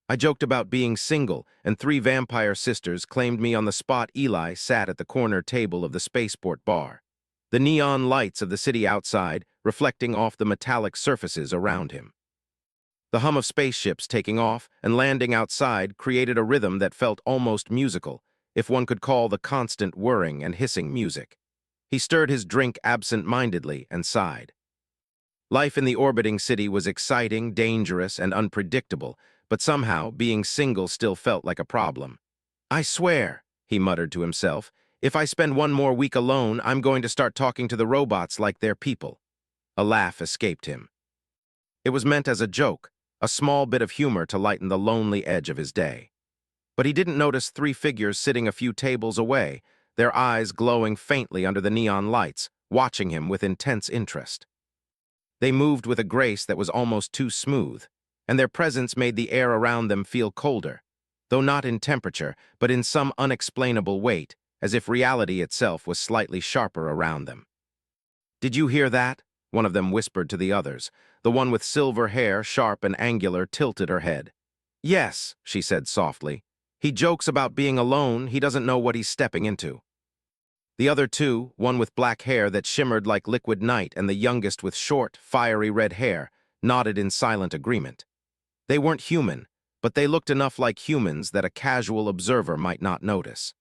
I joked about being single, and 3 vampire sisters claimed me on the spot. Eli sat at the corner table of the spaceport bar, the neon lights of the city outside reflecting off the metallic surfaces around him. The hum of spaceships taking off and landing outside created a rhythm that felt almost musical, if one could call the constant whirring and hissing music. He stirred his drink absent-mindedly and sighed. Life in the orbiting city was exciting, dangerous, and unpredictable, but somehow being single still felt like a problem. "I swear," he muttered to himself, "if I spend one more week alone, I'm going to start talking to the robots like they're people." A laugh escaped him. It was meant as a joke, a small bit of humor to lighten the lonely edge of his day. But he didn't notice 3 figures sitting a few tables away, their eyes glowing faintly under the neon lights, watching him with intense interest. They moved with a grace that was almost too smooth, and their presence made the air around them feel colder, though not in temperature, but in some unexplainable weight, as if reality itself was slightly sharper around them. "Did you hear that?" one of them whispered to the others. The one with silver hair, sharp and angular, tilted her head. "Yes," she said softly. "He jokes about being alone. He doesn't know what he's stepping into." The other 2, one with black hair that shimmered like liquid night and the youngest with short, fiery red hair, nodded in silent agreement. They weren't human, but they looked enough like humans that a casual observer might not notice.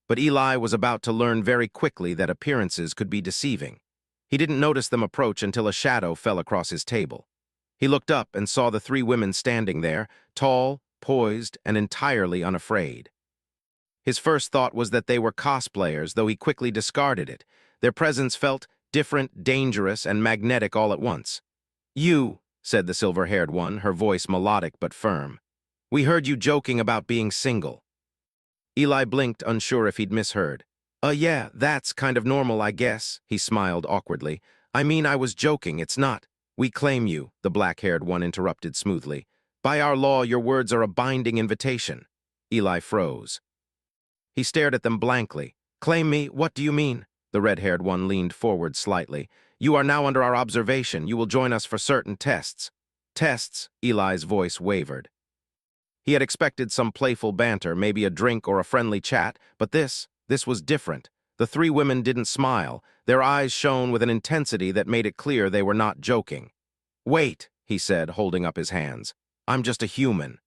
But Eli was about to learn very quickly that appearances could be deceiving. He didn't notice them approach until a shadow fell across his table. He looked up and saw the 3 women standing there, tall, poised, and entirely unafraid. His first thought was that they were cosplayers, though he quickly discarded it. Their presence felt different, dangerous, and magnetic all at once. "You," said the silver-haired one, her voice melodic but firm. "We heard you joking about being single." Eli blinked, unsure if he'd misheard. Yeah, that's kind of normal, I guess," he smiled awkwardly. "I mean, I was joking, it's not." "We claim you," the black-haired one interrupted smoothly. "By our law, your words are a binding invitation." Eli froze. He stared at them blankly. "Claim me? What do you mean?" The red-haired one leaned forward slightly. "You are now under our observation. You will join us for certain tests." "Tests?" Eli's voice wavered. He had expected some playful banter, maybe a drink or a friendly chat, but this was different. The 3 women didn't smile. Their eyes shone with an intensity that made it clear they were not joking. "Wait," he said, holding up his hands. "I'm just a human."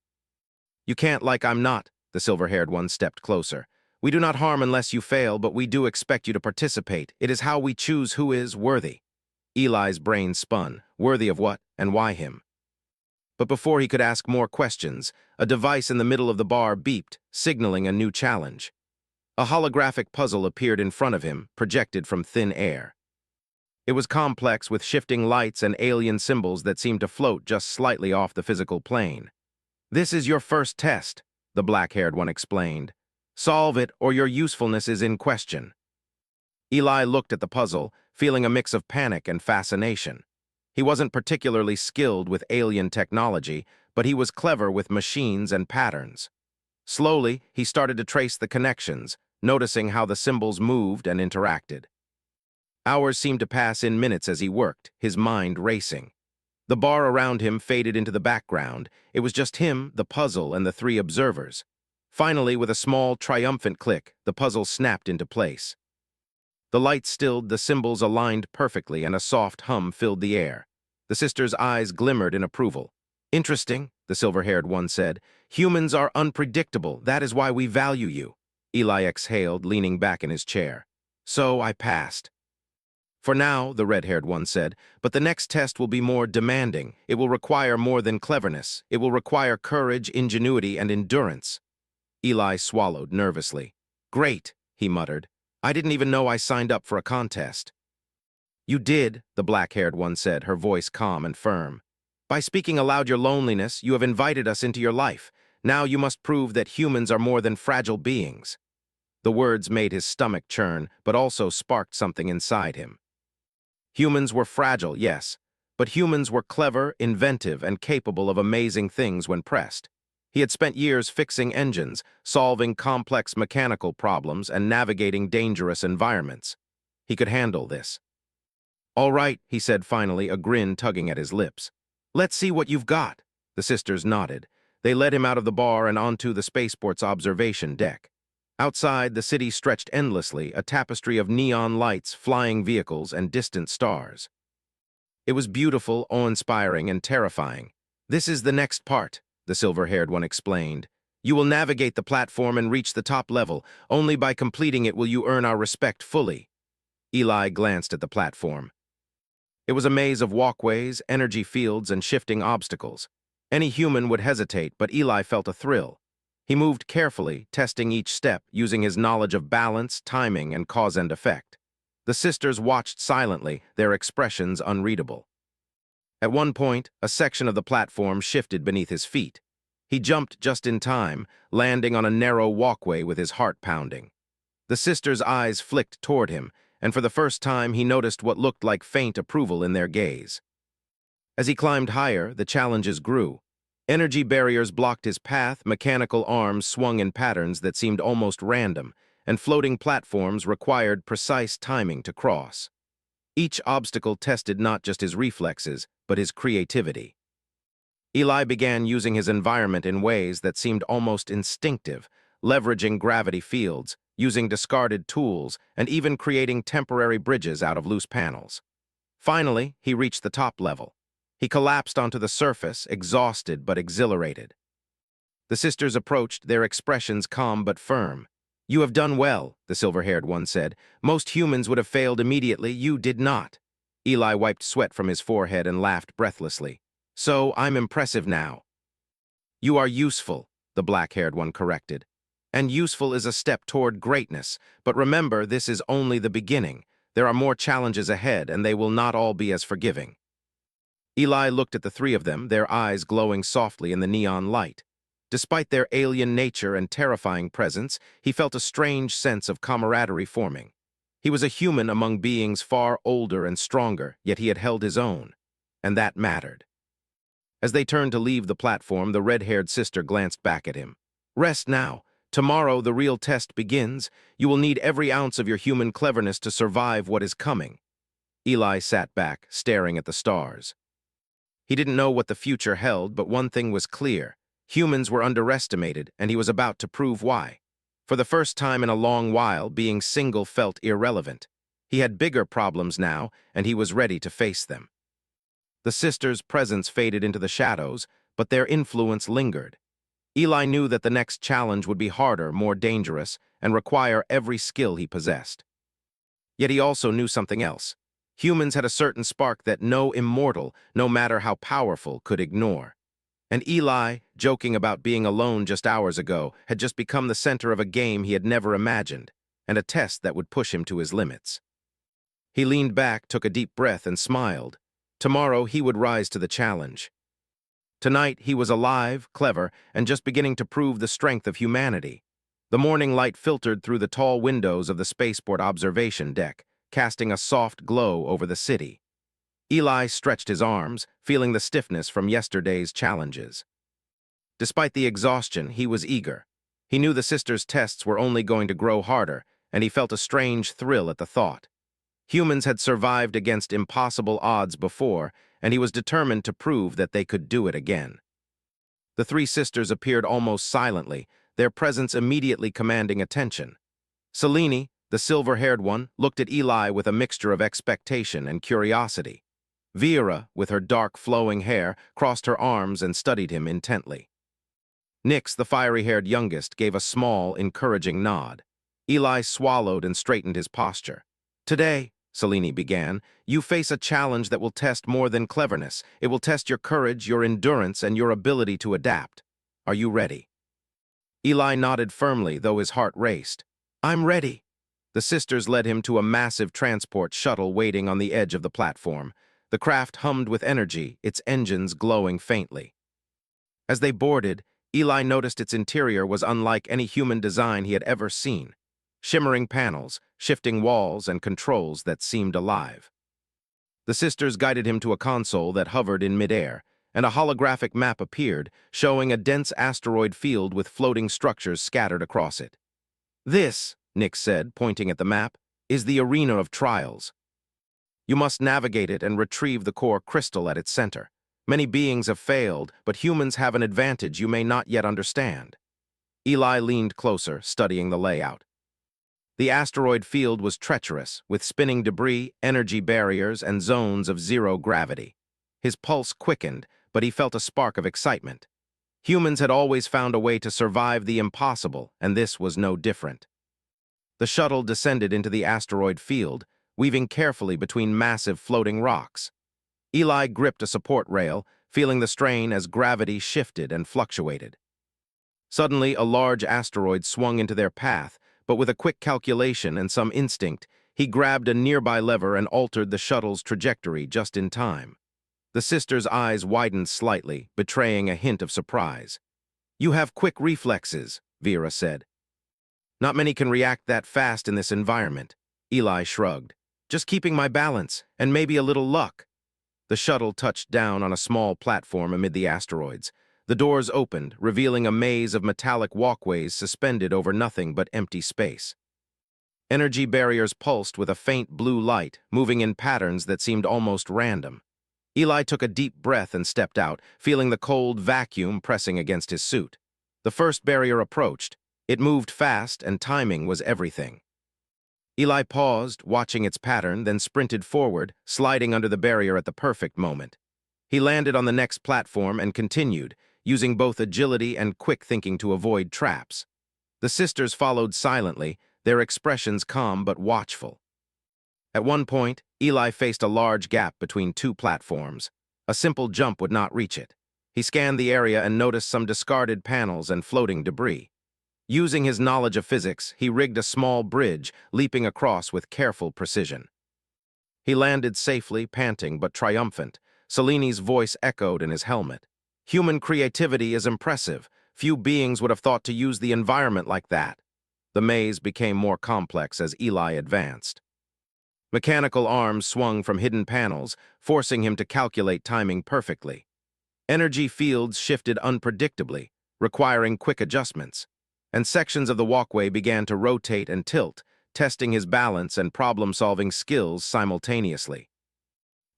"You can't like I'm not." The silver-haired one stepped closer. "We do not harm unless you fail, but we do expect you to participate. It is how we choose who is worthy." Eli's brain spun. Worthy of what, and why him? But before he could ask more questions, a device in the middle of the bar beeped, signaling a new challenge. A holographic puzzle appeared in front of him, projected from thin air. It was complex, with shifting lights and alien symbols that seemed to float just slightly off the physical plane. "This is your first test," the black-haired one explained. "Solve it, or your usefulness is in question." Eli looked at the puzzle, feeling a mix of panic and fascination. He wasn't particularly skilled with alien technology, but he was clever with machines and patterns. Slowly, he started to trace the connections, noticing how the symbols moved and interacted. Hours seemed to pass in minutes as he worked, his mind racing. The bar around him faded into the background. It was just him, the puzzle, and the 3 observers. Finally, with a small, triumphant click, the puzzle snapped into place. The lights stilled, the symbols aligned perfectly, and a soft hum filled the air. The sisters' eyes glimmered in approval. "Interesting," the silver-haired one said. "Humans are unpredictable. That is why we value you." Eli exhaled, leaning back in his chair. "So I passed." "For now," the red-haired one said, "but the next test will be more demanding. It will require more than cleverness. It will require courage, ingenuity, and endurance." Eli swallowed nervously. "Great," he muttered. "I didn't even know I signed up for a contest." "You did," the black-haired one said, her voice calm and firm. "By speaking aloud your loneliness, you have invited us into your life. Now you must prove that humans are more than fragile beings." The words made his stomach churn, but also sparked something inside him. Humans were fragile, yes, but humans were clever, inventive, and capable of amazing things when pressed. He had spent years fixing engines, solving complex mechanical problems, and navigating dangerous environments. He could handle this. "All right," he said finally, a grin tugging at his lips. "Let's see what you've got." The sisters nodded. They led him out of the bar and onto the spaceport's observation deck. Outside, the city stretched endlessly, a tapestry of neon lights, flying vehicles, and distant stars. It was beautiful, awe-inspiring, and terrifying. "This is the next part," the silver-haired one explained. "You will navigate the platform and reach the top level. Only by completing it will you earn our respect fully." Eli glanced at the platform. It was a maze of walkways, energy fields, and shifting obstacles. Any human would hesitate, but Eli felt a thrill. He moved carefully, testing each step, using his knowledge of balance, timing, and cause and effect. The sisters watched silently, their expressions unreadable. At one point, a section of the platform shifted beneath his feet. He jumped just in time, landing on a narrow walkway with his heart pounding. The sisters' eyes flicked toward him, and for the first time he noticed what looked like faint approval in their gaze. As he climbed higher, the challenges grew. Energy barriers blocked his path, mechanical arms swung in patterns that seemed almost random, and floating platforms required precise timing to cross. Each obstacle tested not just his reflexes, but his creativity. Eli began using his environment in ways that seemed almost instinctive, leveraging gravity fields, using discarded tools, and even creating temporary bridges out of loose panels. Finally, he reached the top level. He collapsed onto the surface, exhausted but exhilarated. The sisters approached, their expressions calm but firm. "You have done well," the silver-haired one said. "Most humans would have failed immediately. You did not." Eli wiped sweat from his forehead and laughed breathlessly. "So, I'm impressive now." "You are useful," the black-haired one corrected. "And useful is a step toward greatness. But remember, this is only the beginning. There are more challenges ahead, and they will not all be as forgiving." Eli looked at the three of them, their eyes glowing softly in the neon light. Despite their alien nature and terrifying presence, he felt a strange sense of camaraderie forming. He was a human among beings far older and stronger, yet he had held his own. And that mattered. As they turned to leave the platform, the red-haired sister glanced back at him. "Rest now. Tomorrow the real test begins. You will need every ounce of your human cleverness to survive what is coming." Eli sat back, staring at the stars. He didn't know what the future held, but one thing was clear. Humans were underestimated, and he was about to prove why. For the first time in a long while, being single felt irrelevant. He had bigger problems now, and he was ready to face them. The sisters' presence faded into the shadows, but their influence lingered. Eli knew that the next challenge would be harder, more dangerous, and require every skill he possessed. Yet he also knew something else. Humans had a certain spark that no immortal, no matter how powerful, could ignore. And Eli, joking about being alone just hours ago, had just become the center of a game he had never imagined, and a test that would push him to his limits. He leaned back, took a deep breath, and smiled. Tomorrow he would rise to the challenge. Tonight he was alive, clever, and just beginning to prove the strength of humanity. The morning light filtered through the tall windows of the spaceport observation deck, casting a soft glow over the city. Eli stretched his arms, feeling the stiffness from yesterday's challenges. Despite the exhaustion, he was eager. He knew the sisters' tests were only going to grow harder, and he felt a strange thrill at the thought. Humans had survived against impossible odds before, and he was determined to prove that they could do it again. The three sisters appeared almost silently, their presence immediately commanding attention. Selene, the silver-haired one, looked at Eli with a mixture of expectation and curiosity. Vera, with her dark, flowing hair, crossed her arms and studied him intently. Nix, the fiery-haired youngest, gave a small, encouraging nod. Eli swallowed and straightened his posture. "Today," Selene began, "you face a challenge that will test more than cleverness. It will test your courage, your endurance, and your ability to adapt. Are you ready?" Eli nodded firmly, though his heart raced. "I'm ready." The sisters led him to a massive transport shuttle waiting on the edge of the platform. The craft hummed with energy, its engines glowing faintly. As they boarded, Eli noticed its interior was unlike any human design he had ever seen. Shimmering panels, shifting walls, and controls that seemed alive. The sisters guided him to a console that hovered in midair, and a holographic map appeared, showing a dense asteroid field with floating structures scattered across it. "This," Nick said, pointing at the map, "is the arena of trials. You must navigate it and retrieve the core crystal at its center. Many beings have failed, but humans have an advantage you may not yet understand. Eli leaned closer, studying the layout. The asteroid field was treacherous, with spinning debris, energy barriers, and zones of zero gravity. His pulse quickened, but he felt a spark of excitement. Humans had always found a way to survive the impossible, and this was no different. The shuttle descended into the asteroid field, weaving carefully between massive floating rocks. Eli gripped a support rail, feeling the strain as gravity shifted and fluctuated. Suddenly, a large asteroid swung into their path, but with a quick calculation and some instinct, he grabbed a nearby lever and altered the shuttle's trajectory just in time. The sisters' eyes widened slightly, betraying a hint of surprise. "You have quick reflexes," Vera said. "Not many can react that fast in this environment." Eli shrugged. "Just keeping my balance, and maybe a little luck." The shuttle touched down on a small platform amid the asteroids. The doors opened, revealing a maze of metallic walkways suspended over nothing but empty space. Energy barriers pulsed with a faint blue light, moving in patterns that seemed almost random. Eli took a deep breath and stepped out, feeling the cold vacuum pressing against his suit. The first barrier approached. It moved fast, and timing was everything. Eli paused, watching its pattern, then sprinted forward, sliding under the barrier at the perfect moment. He landed on the next platform and continued, using both agility and quick thinking to avoid traps. The sisters followed silently, their expressions calm but watchful. At one point, Eli faced a large gap between two platforms. A simple jump would not reach it. He scanned the area and noticed some discarded panels and floating debris. Using his knowledge of physics, he rigged a small bridge, leaping across with careful precision. He landed safely, panting but triumphant. Seleni's voice echoed in his helmet. "Human creativity is impressive. Few beings would have thought to use the environment like that." The maze became more complex as Eli advanced. Mechanical arms swung from hidden panels, forcing him to calculate timing perfectly. Energy fields shifted unpredictably, requiring quick adjustments, and sections of the walkway began to rotate and tilt, testing his balance and problem-solving skills simultaneously.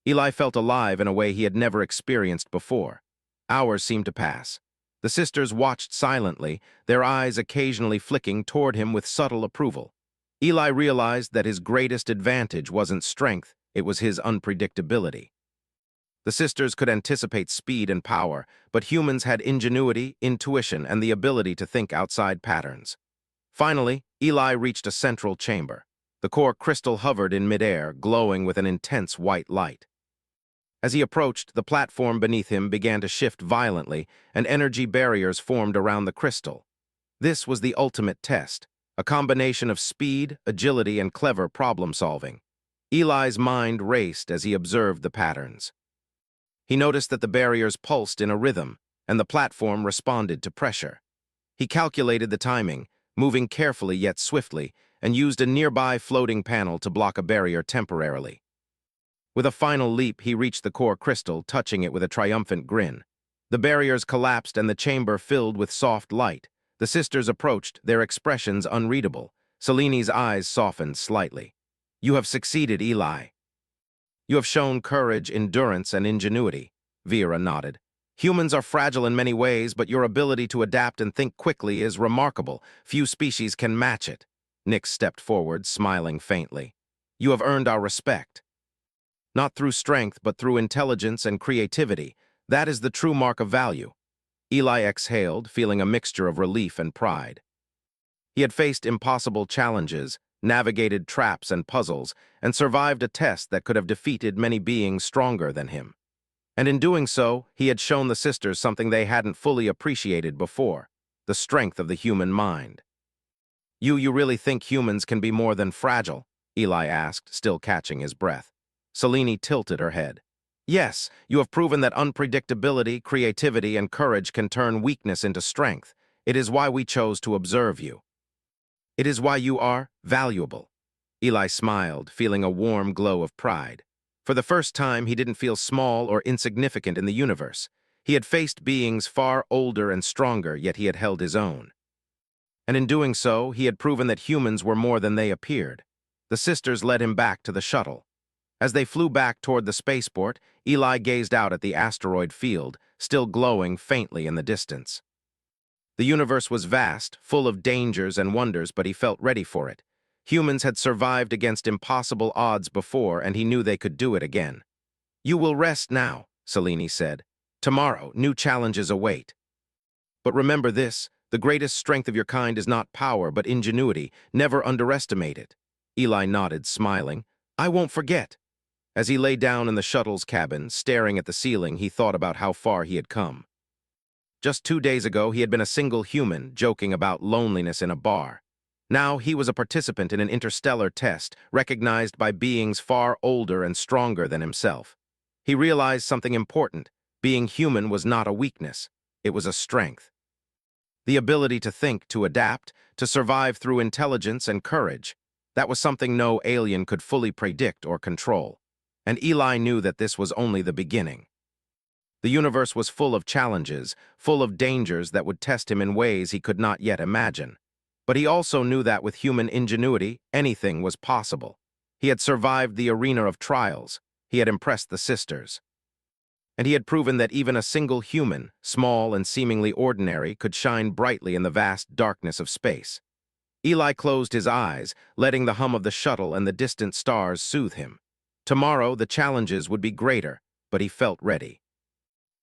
Eli felt alive in a way he had never experienced before. Hours seemed to pass. The sisters watched silently, their eyes occasionally flicking toward him with subtle approval. Eli realized that his greatest advantage wasn't strength, it was his unpredictability. The sisters could anticipate speed and power, but humans had ingenuity, intuition, and the ability to think outside patterns. Finally, Eli reached a central chamber. The core crystal hovered in midair, glowing with an intense white light. As he approached, the platform beneath him began to shift violently, and energy barriers formed around the crystal. This was the ultimate test, a combination of speed, agility, and clever problem-solving. Eli's mind raced as he observed the patterns. He noticed that the barriers pulsed in a rhythm, and the platform responded to pressure. He calculated the timing, moving carefully yet swiftly, and used a nearby floating panel to block a barrier temporarily. With a final leap, he reached the core crystal, touching it with a triumphant grin. The barriers collapsed and the chamber filled with soft light. The sisters approached, their expressions unreadable. Seleni's eyes softened slightly. "You have succeeded, Eli. You have shown courage, endurance, and ingenuity." Vera nodded. "Humans are fragile in many ways, but your ability to adapt and think quickly is remarkable. Few species can match it." Nick stepped forward, smiling faintly. "You have earned our respect. Not through strength, but through intelligence and creativity. That is the true mark of value." Eli exhaled, feeling a mixture of relief and pride. He had faced impossible challenges, navigated traps and puzzles, and survived a test that could have defeated many beings stronger than him. And in doing so, he had shown the sisters something they hadn't fully appreciated before: the strength of the human mind. You really think humans can be more than fragile?" Eli asked, still catching his breath. Selene tilted her head. "Yes, you have proven that unpredictability, creativity, and courage can turn weakness into strength. It is why we chose to observe you. It is why you are valuable." Eli smiled, feeling a warm glow of pride. For the first time, he didn't feel small or insignificant in the universe. He had faced beings far older and stronger, yet he had held his own. And in doing so, he had proven that humans were more than they appeared. The sisters led him back to the shuttle. As they flew back toward the spaceport, Eli gazed out at the asteroid field, still glowing faintly in the distance. The universe was vast, full of dangers and wonders, but he felt ready for it. Humans had survived against impossible odds before, and he knew they could do it again. "You will rest now," Selene said. "Tomorrow, new challenges await. But remember this, the greatest strength of your kind is not power, but ingenuity. Never underestimate it." Eli nodded, smiling. "I won't forget." As he lay down in the shuttle's cabin, staring at the ceiling, he thought about how far he had come. Just 2 days ago, he had been a single human, joking about loneliness in a bar. Now he was a participant in an interstellar test, recognized by beings far older and stronger than himself. He realized something important. Being human was not a weakness. It was a strength. The ability to think, to adapt, to survive through intelligence and courage. That was something no alien could fully predict or control. And Eli knew that this was only the beginning. The universe was full of challenges, full of dangers that would test him in ways he could not yet imagine. But he also knew that with human ingenuity, anything was possible. He had survived the arena of trials. He had impressed the sisters. And he had proven that even a single human, small and seemingly ordinary, could shine brightly in the vast darkness of space. Eli closed his eyes, letting the hum of the shuttle and the distant stars soothe him. Tomorrow, the challenges would be greater, but he felt ready.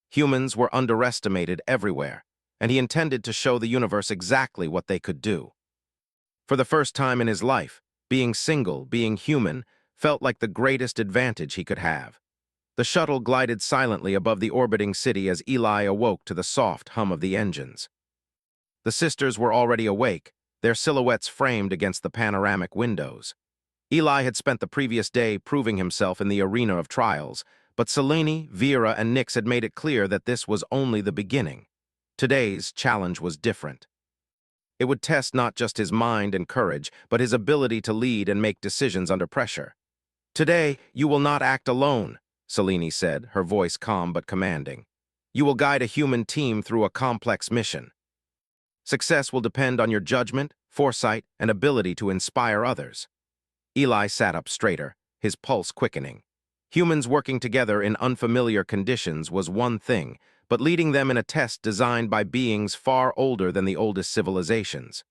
Humans were underestimated everywhere, and he intended to show the universe exactly what they could do. For the first time in his life, being single, being human, felt like the greatest advantage he could have. The shuttle glided silently above the orbiting city as Eli awoke to the soft hum of the engines. The sisters were already awake, their silhouettes framed against the panoramic windows. Eli had spent the previous day proving himself in the arena of trials, but Selene, Vera, and Nix had made it clear that this was only the beginning. Today's challenge was different. It would test not just his mind and courage, but his ability to lead and make decisions under pressure. "Today, you will not act alone," Selene said, her voice calm but commanding. "You will guide a human team through a complex mission. Success will depend on your judgment, foresight, and ability to inspire others." Eli sat up straighter, his pulse quickening. Humans working together in unfamiliar conditions was one thing, but leading them in a test designed by beings far older than the oldest civilizations.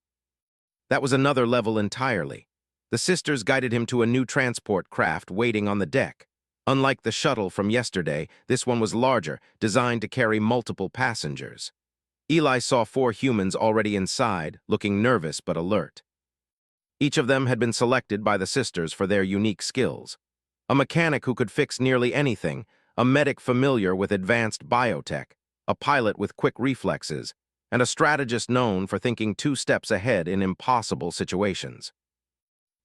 That was another level entirely. The sisters guided him to a new transport craft waiting on the deck. Unlike the shuttle from yesterday, this one was larger, designed to carry multiple passengers. Eli saw 4 humans already inside, looking nervous but alert. Each of them had been selected by the sisters for their unique skills. A mechanic who could fix nearly anything, a medic familiar with advanced biotech, a pilot with quick reflexes, and a strategist known for thinking 2 steps ahead in impossible situations.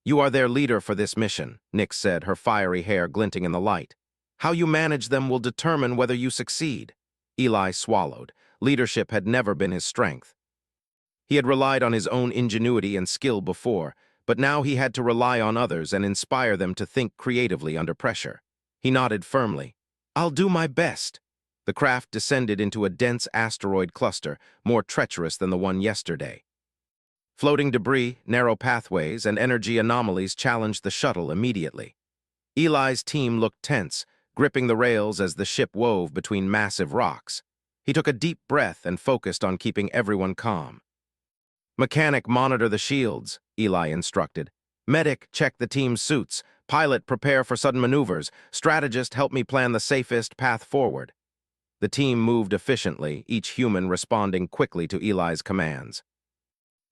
"You are their leader for this mission," Nix said, her fiery hair glinting in the light. "How you manage them will determine whether you succeed." Eli swallowed. Leadership had never been his strength. He had relied on his own ingenuity and skill before, but now he had to rely on others and inspire them to think creatively under pressure. He nodded firmly. "I'll do my best." The craft descended into a dense asteroid cluster, more treacherous than the one yesterday. Floating debris, narrow pathways, and energy anomalies challenged the shuttle immediately. Eli's team looked tense, gripping the rails as the ship wove between massive rocks. He took a deep breath and focused on keeping everyone calm. "Mechanic, monitor the shields," Eli instructed. "Medic, check the team's suits. Pilot, prepare for sudden maneuvers. Strategist, help me plan the safest path forward." The team moved efficiently, each human responding quickly to Eli's commands.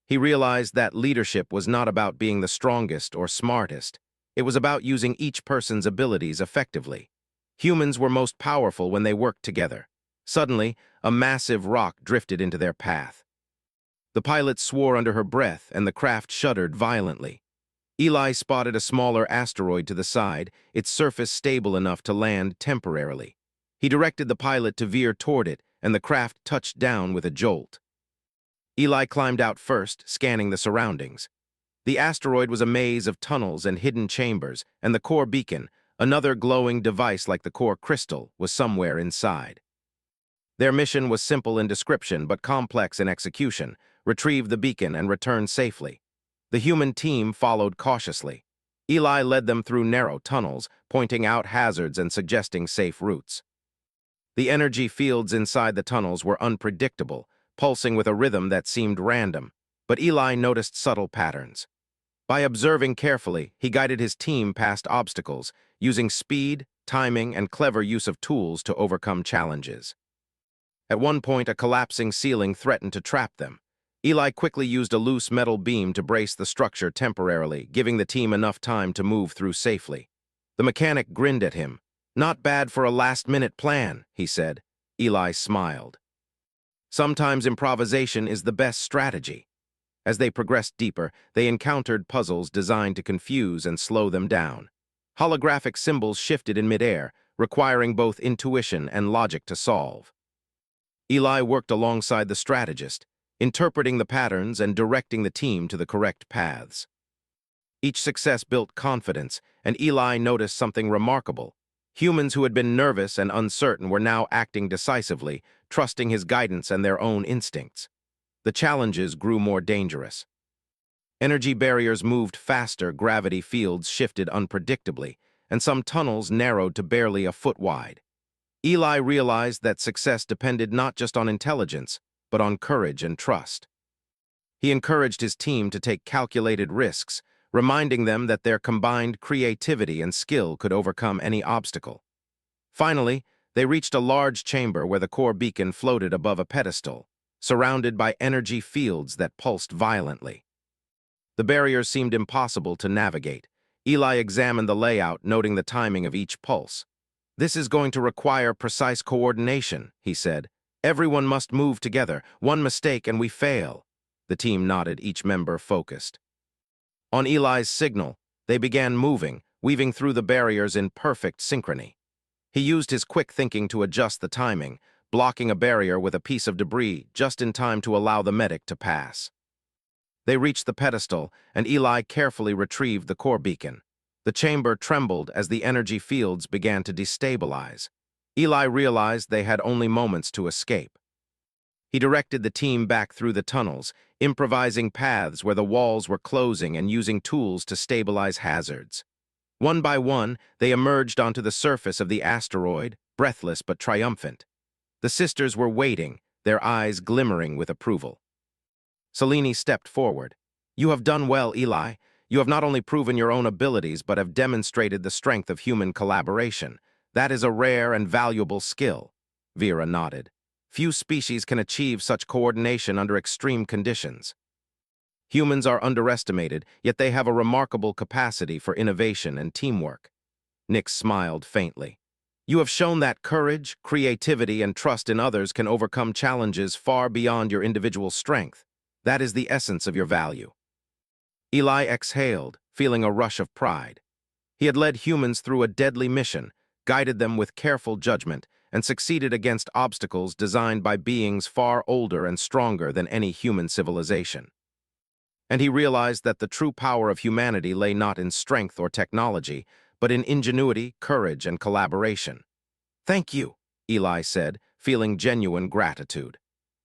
He realized that leadership was not about being the strongest or smartest. It was about using each person's abilities effectively. Humans were most powerful when they worked together. Suddenly, a massive rock drifted into their path. The pilot swore under her breath, and the craft shuddered violently. Eli spotted a smaller asteroid to the side, its surface stable enough to land temporarily. He directed the pilot to veer toward it, and the craft touched down with a jolt. Eli climbed out first, scanning the surroundings. The asteroid was a maze of tunnels and hidden chambers, and the core beacon, another glowing device like the core crystal, was somewhere inside. Their mission was simple in description but complex in execution: retrieve the beacon and return safely. The human team followed cautiously. Eli led them through narrow tunnels, pointing out hazards and suggesting safe routes. The energy fields inside the tunnels were unpredictable, pulsing with a rhythm that seemed random, but Eli noticed subtle patterns. By observing carefully, he guided his team past obstacles, using speed, timing, and clever use of tools to overcome challenges. At one point, a collapsing ceiling threatened to trap them. Eli quickly used a loose metal beam to brace the structure temporarily, giving the team enough time to move through safely. The mechanic grinned at him. "Not bad for a last-minute plan," he said. Eli smiled. Sometimes improvisation is the best strategy. As they progressed deeper, they encountered puzzles designed to confuse and slow them down. Holographic symbols shifted in midair, requiring both intuition and logic to solve. Eli worked alongside the strategist, interpreting the patterns and directing the team to the correct paths. Each success built confidence, and Eli noticed something remarkable. Humans who had been nervous and uncertain were now acting decisively, trusting his guidance and their own instincts. The challenges grew more dangerous. Energy barriers moved faster, gravity fields shifted unpredictably, and some tunnels narrowed to barely a foot wide. Eli realized that success depended not just on intelligence, but on courage and trust. He encouraged his team to take calculated risks, reminding them that their combined creativity and skill could overcome any obstacle. Finally, they reached a large chamber where the core beacon floated above a pedestal, surrounded by energy fields that pulsed violently. The barriers seemed impossible to navigate. Eli examined the layout, noting the timing of each pulse. "This is going to require precise coordination," he said. "Everyone must move together. One mistake and we fail." The team nodded, each member focused. On Eli's signal, they began moving, weaving through the barriers in perfect synchrony. He used his quick thinking to adjust the timing, blocking a barrier with a piece of debris just in time to allow the medic to pass. They reached the pedestal, and Eli carefully retrieved the core beacon. The chamber trembled as the energy fields began to destabilize. Eli realized they had only moments to escape. He directed the team back through the tunnels, improvising paths where the walls were closing and using tools to stabilize hazards. One by one, they emerged onto the surface of the asteroid, breathless but triumphant. The sisters were waiting, their eyes glimmering with approval. Scifi stepped forward. "You have done well, Eli. You have not only proven your own abilities, but have demonstrated the strength of human collaboration. That is a rare and valuable skill." Vera nodded. "Few species can achieve such coordination under extreme conditions." Humans are underestimated, yet they have a remarkable capacity for innovation and teamwork. Nick smiled faintly. "You have shown that courage, creativity, and trust in others can overcome challenges far beyond your individual strength. That is the essence of your value." Eli exhaled, feeling a rush of pride. He had led humans through a deadly mission, guided them with careful judgment, and succeeded against obstacles designed by beings far older and stronger than any human civilization. And he realized that the true power of humanity lay not in strength or technology, but in ingenuity, courage, and collaboration. "Thank you," Eli said, feeling genuine gratitude.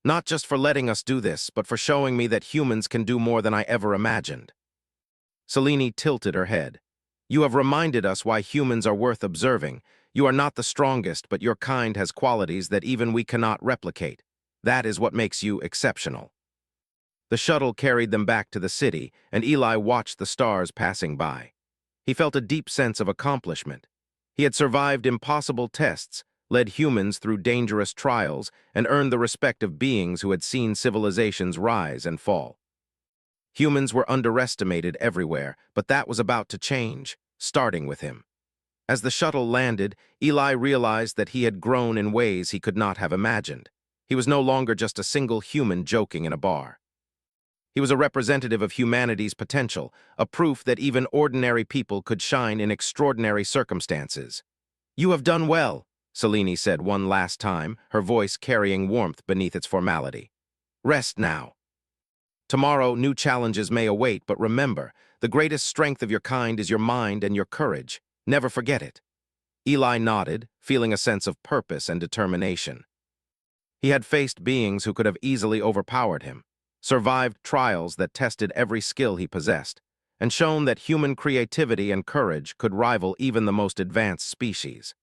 "Not just for letting us do this, but for showing me that humans can do more than I ever imagined." Scifi tilted her head. "You have reminded us why humans are worth observing. You are not the strongest, but your kind has qualities that even we cannot replicate. That is what makes you exceptional." The shuttle carried them back to the city, and Eli watched the stars passing by. He felt a deep sense of accomplishment. He had survived impossible tests, led humans through dangerous trials, and earned the respect of beings who had seen civilizations rise and fall. Humans were underestimated everywhere, but that was about to change, starting with him. As the shuttle landed, Eli realized that he had grown in ways he could not have imagined. He was no longer just a single human joking in a bar. He was a representative of humanity's potential, a proof that even ordinary people could shine in extraordinary circumstances. "You have done well," Scifi said one last time, her voice carrying warmth beneath its formality. "Rest now. Tomorrow, new challenges may await, but remember, the greatest strength of your kind is your mind and your courage. Never forget it." Eli nodded, feeling a sense of purpose and determination. He had faced beings who could have easily overpowered him, survived trials that tested every skill he possessed, and shown that human creativity and courage could rival even the most advanced species.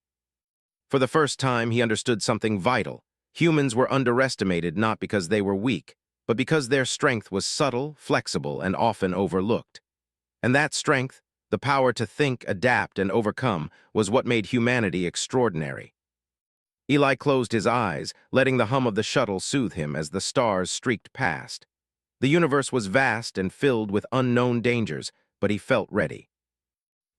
For the first time, he understood something vital. Humans were underestimated not because they were weak, but because their strength was subtle, flexible, and often overlooked. And that strength, the power to think, adapt, and overcome, was what made humanity extraordinary. Eli closed his eyes, letting the hum of the shuttle soothe him as the stars streaked past. The universe was vast and filled with unknown dangers, but he felt ready.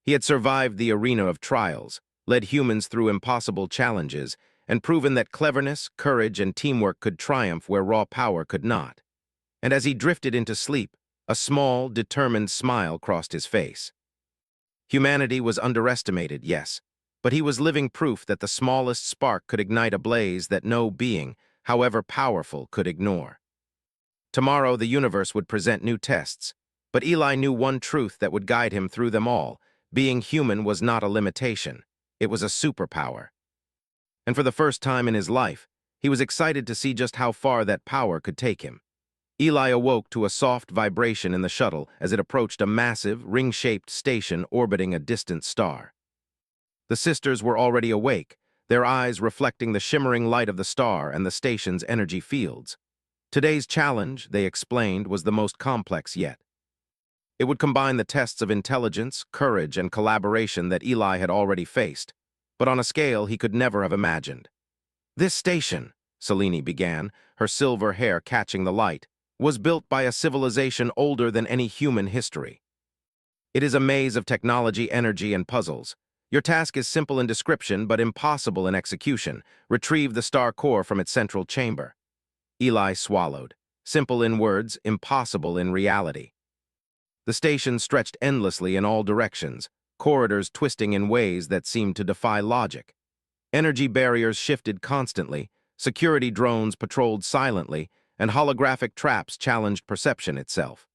He had survived the arena of trials, led humans through impossible challenges, and proven that cleverness, courage, and teamwork could triumph where raw power could not. And as he drifted into sleep, a small, determined smile crossed his face. Humanity was underestimated, yes, but he was living proof that the smallest spark could ignite a blaze that no being, however powerful, could ignore. Tomorrow the universe would present new tests, but Eli knew one truth that would guide him through them all. Being human was not a limitation. It was a superpower. And for the first time in his life, he was excited to see just how far that power could take him. Eli awoke to a soft vibration in the shuttle as it approached a massive, ring-shaped station orbiting a distant star. The sisters were already awake, their eyes reflecting the shimmering light of the star and the station's energy fields. Today's challenge, they explained, was the most complex yet. It would combine the tests of intelligence, courage, and collaboration that Eli had already faced, but on a scale he could never have imagined. This station, Selene began, her silver hair catching the light, was built by a civilization older than any human history. It is a maze of technology, energy, and puzzles. Your task is simple in description but impossible in execution. Retrieve the star core from its central chamber. Eli swallowed. Simple in words, impossible in reality. The station stretched endlessly in all directions, corridors twisting in ways that seemed to defy logic. Energy barriers shifted constantly, security drones patrolled silently, and holographic traps challenged perception itself.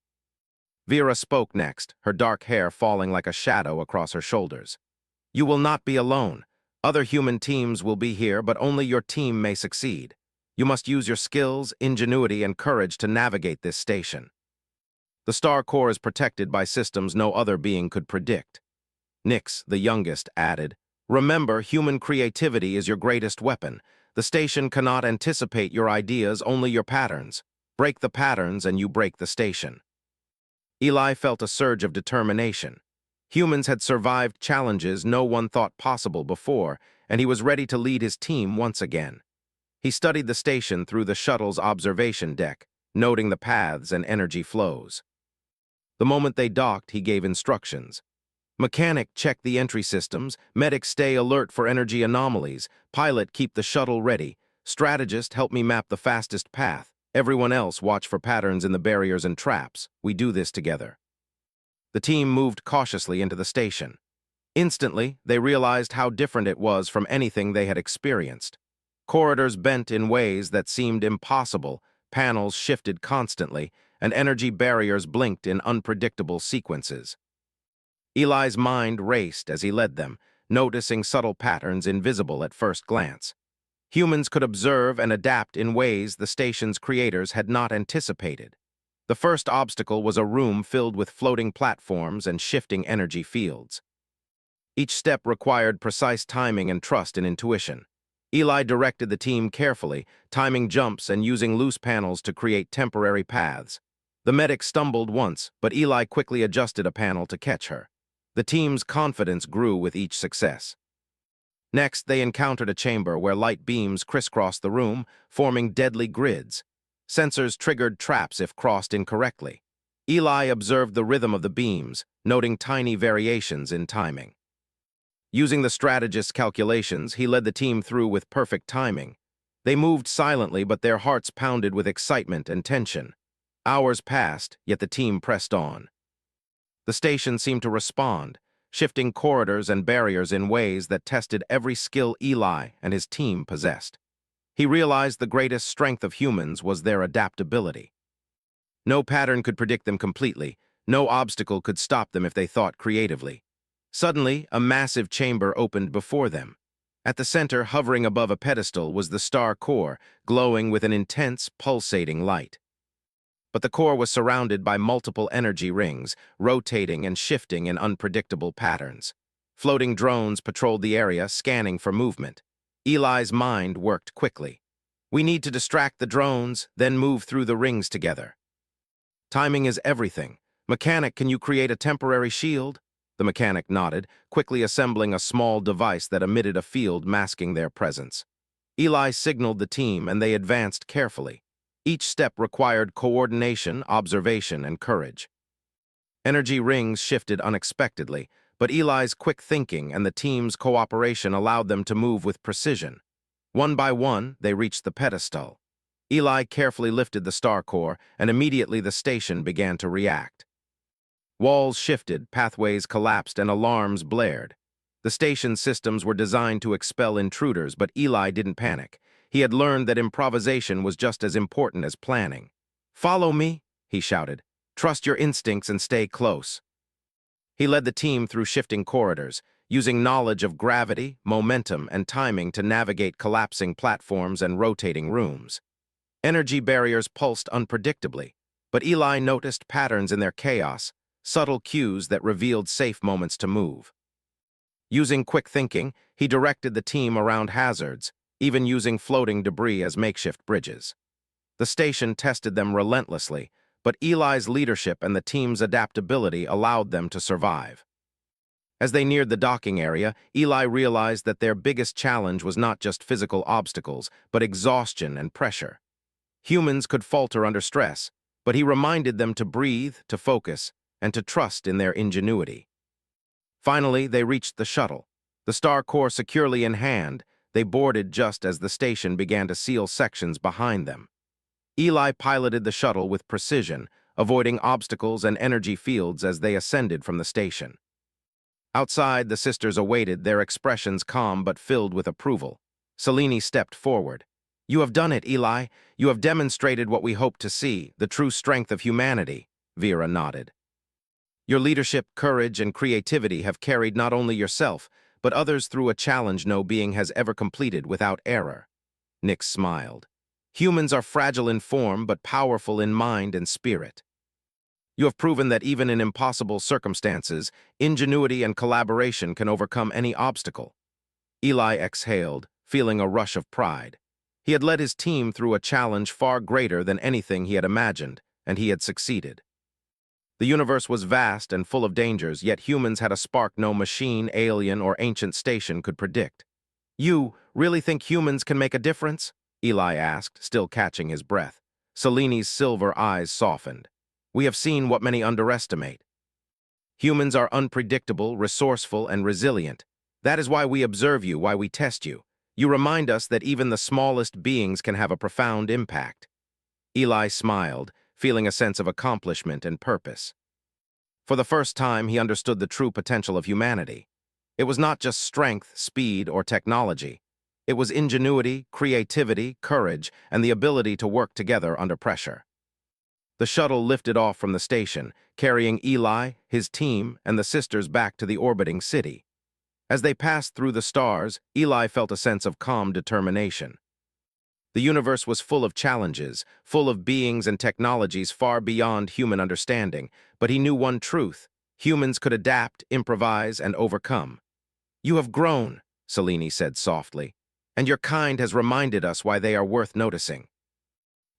Vera spoke next, her dark hair falling like a shadow across her shoulders. You will not be alone. Other human teams will be here, but only your team may succeed. You must use your skills, ingenuity, and courage to navigate this station. The star core is protected by systems no other being could predict. Nix, the youngest, added, remember, human creativity is your greatest weapon. The station cannot anticipate your ideas, only your patterns. Break the patterns and you break the station. Eli felt a surge of determination. Humans had survived challenges no one thought possible before, and he was ready to lead his team once again. He studied the station through the shuttle's observation deck, noting the paths and energy flows. The moment they docked, he gave instructions. Mechanic, check the entry systems. Medic, stay alert for energy anomalies. Pilot, keep the shuttle ready. Strategist, help me map the fastest path. Everyone else, watch for patterns in the barriers and traps. We do this together. The team moved cautiously into the station. Instantly, they realized how different it was from anything they had experienced. Corridors bent in ways that seemed impossible, panels shifted constantly, and energy barriers blinked in unpredictable sequences. Eli's mind raced as he led them, noticing subtle patterns invisible at first glance. Humans could observe and adapt in ways the station's creators had not anticipated. The first obstacle was a room filled with floating platforms and shifting energy fields. Each step required precise timing and trust in intuition. Eli directed the team carefully, timing jumps and using loose panels to create temporary paths. The medic stumbled once, but Eli quickly adjusted a panel to catch her. The team's confidence grew with each success. Next, they encountered a chamber where light beams crisscrossed the room, forming deadly grids. Sensors triggered traps if crossed incorrectly. Eli observed the rhythm of the beams, noting tiny variations in timing. Using the strategist's calculations, he led the team through with perfect timing. They moved silently, but their hearts pounded with excitement and tension. Hours passed, yet the team pressed on. The station seemed to respond, shifting corridors and barriers in ways that tested every skill Eli and his team possessed. He realized the greatest strength of humans was their adaptability. No pattern could predict them completely, no obstacle could stop them if they thought creatively. Suddenly, a massive chamber opened before them. At the center, hovering above a pedestal, was the star core, glowing with an intense, pulsating light. but the core was surrounded by multiple energy rings, rotating and shifting in unpredictable patterns. Floating drones patrolled the area, scanning for movement. Eli's mind worked quickly. We need to distract the drones, then move through the rings together. Timing is everything. Mechanic, can you create a temporary shield? The mechanic nodded, quickly assembling a small device that emitted a field masking their presence. Eli signaled the team, and they advanced carefully. Each step required coordination, observation, and courage. Energy rings shifted unexpectedly, but Eli's quick thinking and the team's cooperation allowed them to move with precision. One by one, they reached the pedestal. Eli carefully lifted the star core, and immediately the station began to react. Walls shifted, pathways collapsed, and alarms blared. The station's systems were designed to expel intruders, but Eli didn't panic. He had learned that improvisation was just as important as planning. "Follow me," he shouted. "Trust your instincts and stay close." He led the team through shifting corridors, using knowledge of gravity, momentum, and timing to navigate collapsing platforms and rotating rooms. Energy barriers pulsed unpredictably, but Eli noticed patterns in their chaos, subtle cues that revealed safe moments to move. Using quick thinking, he directed the team around hazards, even using floating debris as makeshift bridges. The station tested them relentlessly, but Eli's leadership and the team's adaptability allowed them to survive. As they neared the docking area, Eli realized that their biggest challenge was not just physical obstacles, but exhaustion and pressure. Humans could falter under stress, but he reminded them to breathe, to focus, and to trust in their ingenuity. Finally, they reached the shuttle. The star core securely in hand, they boarded just as the station began to seal sections behind them. Eli piloted the shuttle with precision, avoiding obstacles and energy fields as they ascended from the station. Outside, the sisters awaited, their expressions calm but filled with approval. Selene stepped forward. "You have done it, Eli. You have demonstrated what we hoped to see, the true strength of humanity," Vera nodded. "Your leadership, courage, and creativity have carried not only yourself, but others through a challenge no being has ever completed without error." Nix smiled. "Humans are fragile in form, but powerful in mind and spirit. You have proven that even in impossible circumstances, ingenuity and collaboration can overcome any obstacle." Eli exhaled, feeling a rush of pride. He had led his team through a challenge far greater than anything he had imagined, and he had succeeded. The universe was vast and full of dangers, yet humans had a spark no machine, alien, or ancient station could predict. "You really think humans can make a difference?" Eli asked, still catching his breath. Selene's silver eyes softened. "We have seen what many underestimate. Humans are unpredictable, resourceful, and resilient. That is why we observe you, why we test you. You remind us that even the smallest beings can have a profound impact." Eli smiled, feeling a sense of accomplishment and purpose. For the first time, he understood the true potential of humanity. It was not just strength, speed, or technology. It was ingenuity, creativity, courage, and the ability to work together under pressure. The shuttle lifted off from the station, carrying Eli, his team, and the sisters back to the orbiting city. As they passed through the stars, Eli felt a sense of calm determination. The universe was full of challenges, full of beings and technologies far beyond human understanding, but he knew one truth: humans could adapt, improvise, and overcome. "You have grown," Selene said softly, "and your kind has reminded us why they are worth noticing.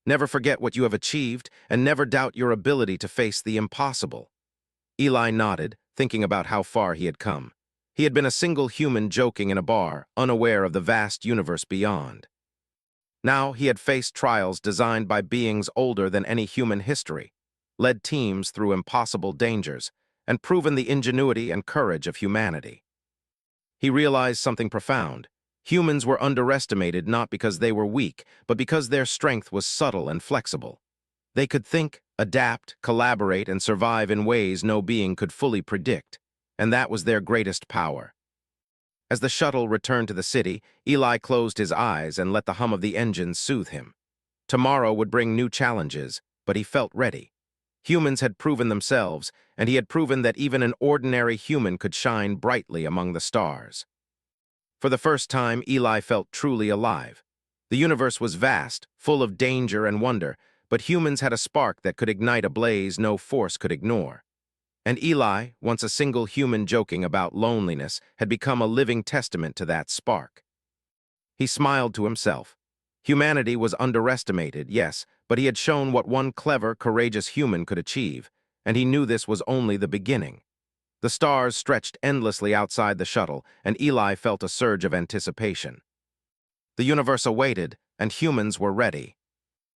Never forget what you have achieved, and never doubt your ability to face the impossible." Eli nodded, thinking about how far he had come. He had been a single human joking in a bar, unaware of the vast universe beyond. Now he had faced trials designed by beings older than any human history, led teams through impossible dangers, and proven the ingenuity and courage of humanity. He realized something profound. Humans were underestimated not because they were weak, but because their strength was subtle and flexible. They could think, adapt, collaborate, and survive in ways no being could fully predict, and that was their greatest power. As the shuttle returned to the city, Eli closed his eyes and let the hum of the engines soothe him. Tomorrow would bring new challenges, but he felt ready. Humans had proven themselves, and he had proven that even an ordinary human could shine brightly among the stars. For the first time, Eli felt truly alive. The universe was vast, full of danger and wonder, but humans had a spark that could ignite a blaze no force could ignore. And Eli, once a single human joking about loneliness, had become a living testament to that spark. He smiled to himself. Humanity was underestimated, yes, but he had shown what one clever, courageous human could achieve, and he knew this was only the beginning. The stars stretched endlessly outside the shuttle, and Eli felt a surge of anticipation. The universe awaited, and humans were ready.